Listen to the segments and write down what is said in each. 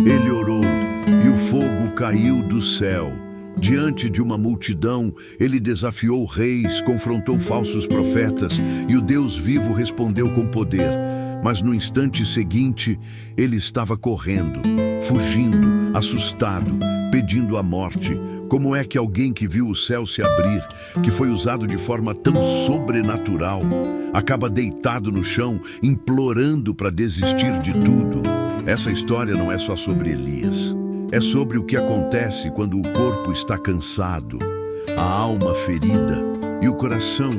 Ele orou, e o fogo caiu do céu. Diante de uma multidão, ele desafiou reis, confrontou falsos profetas, e o Deus vivo respondeu com poder. Mas no instante seguinte, ele estava correndo, fugindo, assustado, pedindo a morte. Como é que alguém que viu o céu se abrir, que foi usado de forma tão sobrenatural, acaba deitado no chão, implorando para desistir de tudo? Essa história não é só sobre Elias. É sobre o que acontece quando o corpo está cansado, a alma ferida e o coração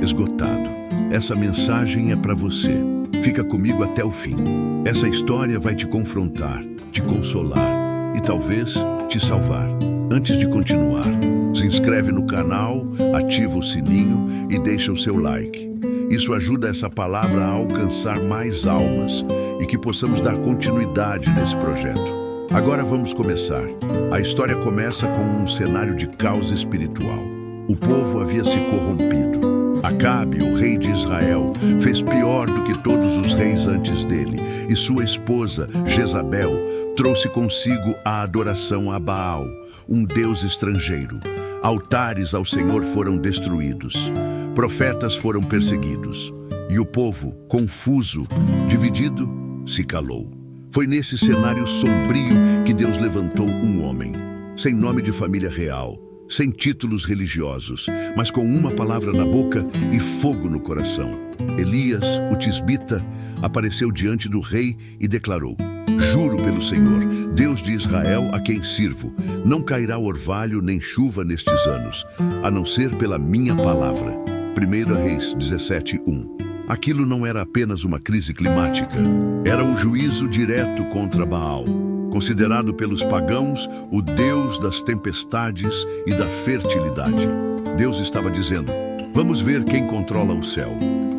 esgotado. Essa mensagem é para você. Fica comigo até o fim. Essa história vai te confrontar, te consolar e talvez te salvar. Antes de continuar, se inscreve no canal, ativa o sininho e deixa o seu like. Isso ajuda essa palavra a alcançar mais almas e que possamos dar continuidade nesse projeto. Agora vamos começar. A história começa com um cenário de caos espiritual. O povo havia se corrompido. Acabe, o rei de Israel, fez pior do que todos os reis antes dele, e sua esposa, Jezabel, trouxe consigo a adoração a Baal, um deus estrangeiro. Altares ao Senhor foram destruídos. Profetas foram perseguidos. E o povo, confuso, dividido, se calou. Foi nesse cenário sombrio que Deus levantou um homem, sem nome de família real, sem títulos religiosos, mas com uma palavra na boca e fogo no coração. Elias, o tisbita, apareceu diante do rei e declarou: "Juro pelo Senhor, Deus de Israel, a quem sirvo, não cairá orvalho nem chuva nestes anos, a não ser pela minha palavra." 1 Reis 17:1. Aquilo não era apenas uma crise climática, era um juízo direto contra Baal, considerado pelos pagãos o deus das tempestades e da fertilidade. Deus estava dizendo: "Vamos ver quem controla o céu."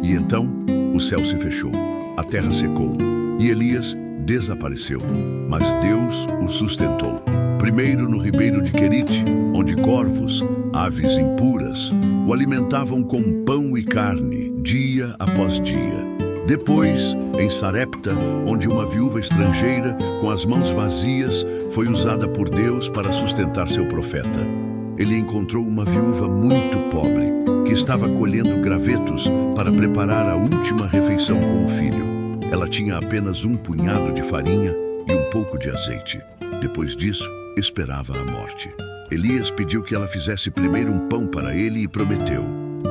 E então, o céu se fechou, a terra secou, e Elias desapareceu. Mas Deus o sustentou. Primeiro no ribeiro de Querite, onde corvos, aves impuras, o alimentavam com pão e carne, dia após dia. Depois, em Sarepta, onde uma viúva estrangeira, com as mãos vazias, foi usada por Deus para sustentar seu profeta. Ele encontrou uma viúva muito pobre, que estava colhendo gravetos para preparar a última refeição com o filho. Ela tinha apenas um punhado de farinha e um pouco de azeite. Depois disso, esperava a morte. Elias pediu que ela fizesse primeiro um pão para ele e prometeu: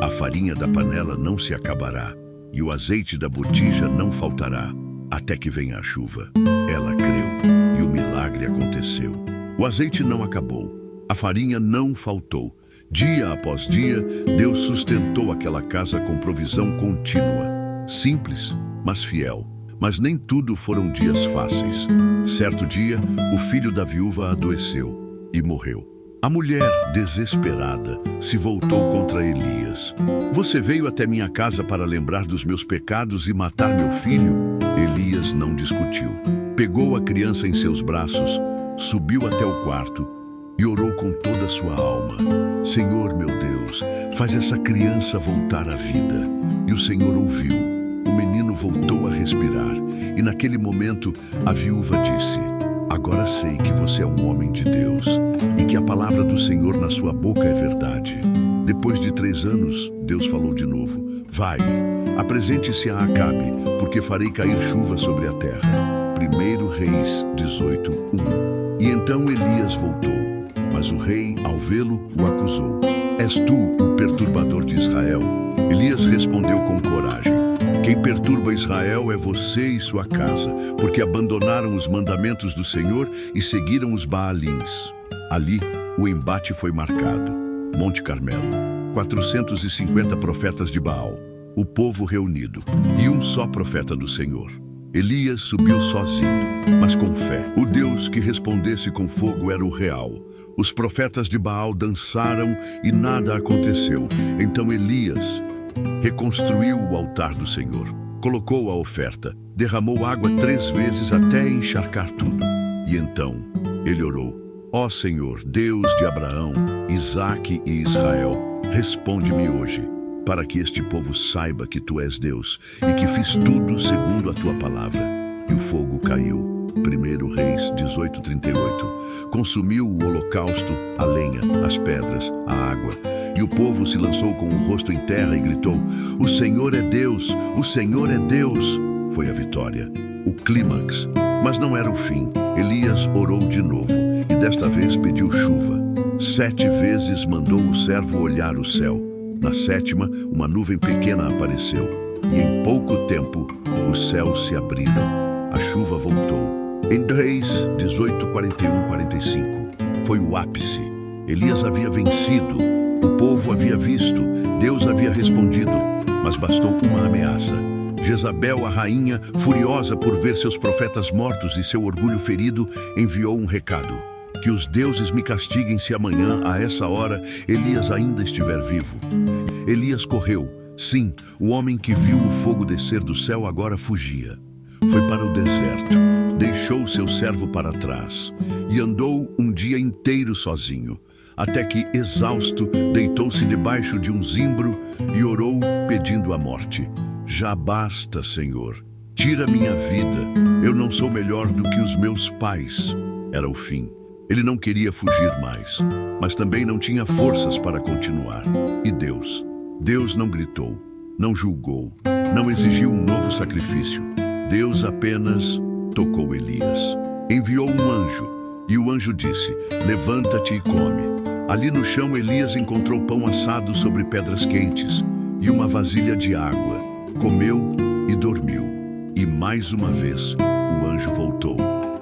"A farinha da panela não se acabará, e o azeite da botija não faltará, até que venha a chuva." Ela creu, e o milagre aconteceu. O azeite não acabou, a farinha não faltou. Dia após dia, Deus sustentou aquela casa com provisão contínua. Simples, mas fiel. Mas nem tudo foram dias fáceis. Certo dia, o filho da viúva adoeceu e morreu. A mulher, desesperada, se voltou contra Elias. "Você veio até minha casa para lembrar dos meus pecados e matar meu filho?" Elias não discutiu. Pegou a criança em seus braços, subiu até o quarto e orou com toda a sua alma: "Senhor, meu Deus, faz essa criança voltar à vida." E o Senhor ouviu. O menino voltou a respirar, e naquele momento a viúva disse: "Agora sei que você é um homem de Deus, e que a palavra do Senhor na sua boca é verdade." Depois de 3 anos, Deus falou de novo: "Vai, apresente-se a Acabe, porque farei cair chuva sobre a terra." 1 Reis 18:1. E então Elias voltou, mas o rei, ao vê-lo, o acusou: "És tu o perturbador de Israel?" Elias respondeu com coragem: "Quem perturba Israel é você e sua casa, porque abandonaram os mandamentos do Senhor e seguiram os Baalins." Ali, o embate foi marcado. Monte Carmelo, 450 profetas de Baal, o povo reunido, e um só profeta do Senhor. Elias subiu sozinho, mas com fé. O Deus que respondesse com fogo era o real. Os profetas de Baal dançaram e nada aconteceu. Então Elias reconstruiu o altar do Senhor, colocou a oferta, derramou água 3 vezes até encharcar tudo. E então ele orou: "Ó Senhor, Deus de Abraão, Isaque e Israel, responde-me hoje, para que este povo saiba que tu és Deus e que fiz tudo segundo a tua palavra." E o fogo caiu, 1 Reis 18:38. Consumiu o holocausto, a lenha, as pedras, a água. E o povo se lançou com o rosto em terra e gritou: "O Senhor é Deus! O Senhor é Deus!" Foi a vitória, o clímax. Mas não era o fim. Elias orou de novo e desta vez pediu chuva. 7 vezes mandou o servo olhar o céu. Na 7ª, uma nuvem pequena apareceu e em pouco tempo os céus se abriram. A chuva voltou. Em Reis 18:41-45 foi o ápice. Elias havia vencido, o povo havia visto, Deus havia respondido, mas bastou uma ameaça. Jezabel, a rainha, furiosa por ver seus profetas mortos e seu orgulho ferido, enviou um recado: que os deuses me castiguem se amanhã, a essa hora, Elias ainda estiver vivo. Elias correu. Sim, o homem que viu o fogo descer do céu agora fugia. Foi para o deserto, deixou seu servo para trás e andou um dia inteiro sozinho, até que, exausto, deitou-se debaixo de um zimbro e orou pedindo a morte. Já basta, Senhor. Tira minha vida. Eu não sou melhor do que os meus pais. Era o fim. Ele não queria fugir mais, mas também não tinha forças para continuar. E Deus? Deus não gritou, não julgou, não exigiu um novo sacrifício. Deus apenas tocou Elias. Enviou um anjo, e o anjo disse: "Levanta-te e come." Ali no chão, Elias encontrou pão assado sobre pedras quentes e uma vasilha de água. Comeu e dormiu. E mais uma vez, o anjo voltou: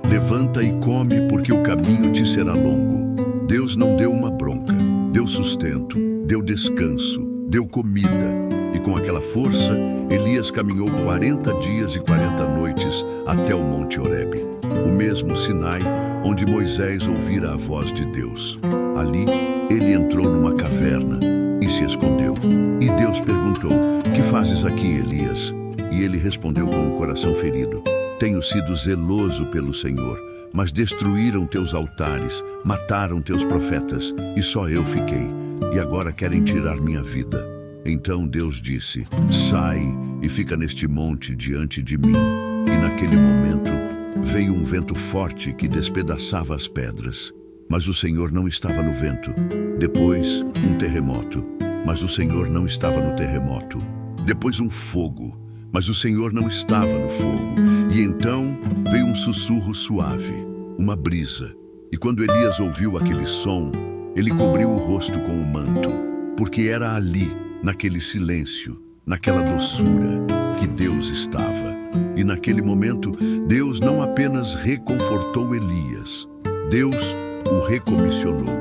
"Levanta e come, porque o caminho te será longo." Deus não deu uma bronca, deu sustento, deu descanso, deu comida. E com aquela força, Elias caminhou 40 dias e 40 noites até o Monte Horebe, o mesmo Sinai onde Moisés ouvira a voz de Deus. Ali, ele entrou numa caverna e se escondeu. E Deus perguntou: "Que fazes aqui, Elias?" E ele respondeu com o coração ferido: "Tenho sido zeloso pelo Senhor, mas destruíram teus altares, mataram teus profetas, e só eu fiquei. E agora querem tirar minha vida." Então Deus disse: "Sai e fica neste monte diante de mim." E naquele momento veio um vento forte que despedaçava as pedras. Mas o Senhor não estava no vento. Depois, um terremoto. Mas o Senhor não estava no terremoto. Depois, um fogo. Mas o Senhor não estava no fogo. E então veio um sussurro suave, uma brisa. E quando Elias ouviu aquele som, ele cobriu o rosto com um manto, porque era ali, naquele silêncio, naquela doçura, que Deus estava. E naquele momento, Deus não apenas reconfortou Elias, Deus o recomissionou.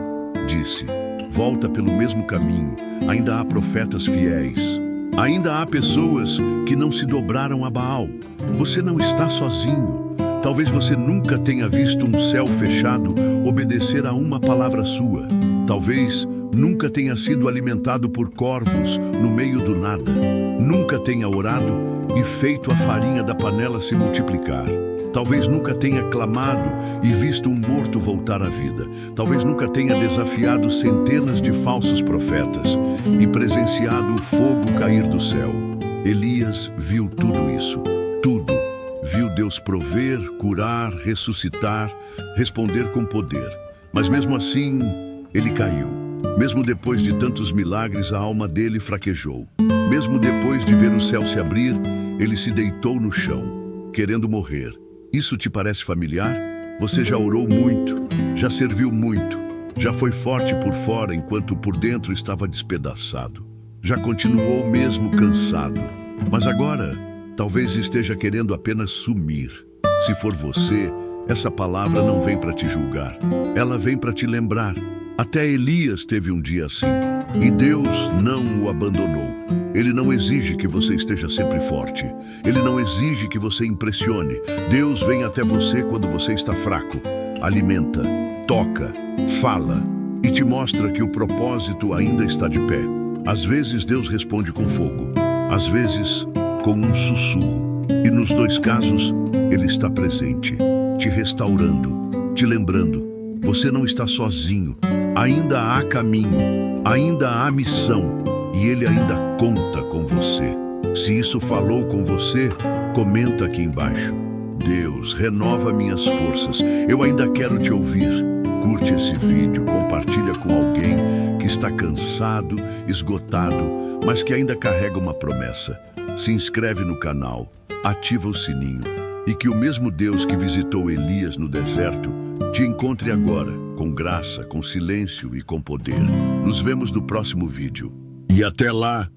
Disse: "Volta pelo mesmo caminho, ainda há profetas fiéis. Ainda há pessoas que não se dobraram a Baal. Você não está sozinho. Talvez você nunca tenha visto um céu fechado obedecer a uma palavra sua. Talvez nunca tenha sido alimentado por corvos no meio do nada. Nunca tenha orado e feito a farinha da panela se multiplicar. Talvez nunca tenha clamado e visto um morto voltar à vida. Talvez nunca tenha desafiado centenas de falsos profetas e presenciado o fogo cair do céu." Elias viu tudo isso, tudo. Viu Deus prover, curar, ressuscitar, responder com poder. Mas mesmo assim, ele caiu. Mesmo depois de tantos milagres, a alma dele fraquejou. Mesmo depois de ver o céu se abrir, ele se deitou no chão, querendo morrer. Isso te parece familiar? Você já orou muito, já serviu muito, já foi forte por fora enquanto por dentro estava despedaçado. Já continuou mesmo cansado, mas agora talvez esteja querendo apenas sumir. Se for você, essa palavra não vem para te julgar, ela vem para te lembrar. Até Elias teve um dia assim, e Deus não o abandonou. Ele não exige que você esteja sempre forte. Ele não exige que você impressione. Deus vem até você quando você está fraco. Alimenta, toca, fala e te mostra que o propósito ainda está de pé. Às vezes Deus responde com fogo, às vezes com um sussurro. E nos dois casos, Ele está presente, te restaurando, te lembrando. Você não está sozinho. Ainda há caminho, ainda há missão. E Ele ainda conta com você. Se isso falou com você, comenta aqui embaixo. Deus, renova minhas forças. Eu ainda quero te ouvir. Curte esse vídeo, compartilha com alguém que está cansado, esgotado, mas que ainda carrega uma promessa. Se inscreve no canal, ativa o sininho e que o mesmo Deus que visitou Elias no deserto te encontre agora, com graça, com silêncio e com poder. Nos vemos no próximo vídeo. E até lá,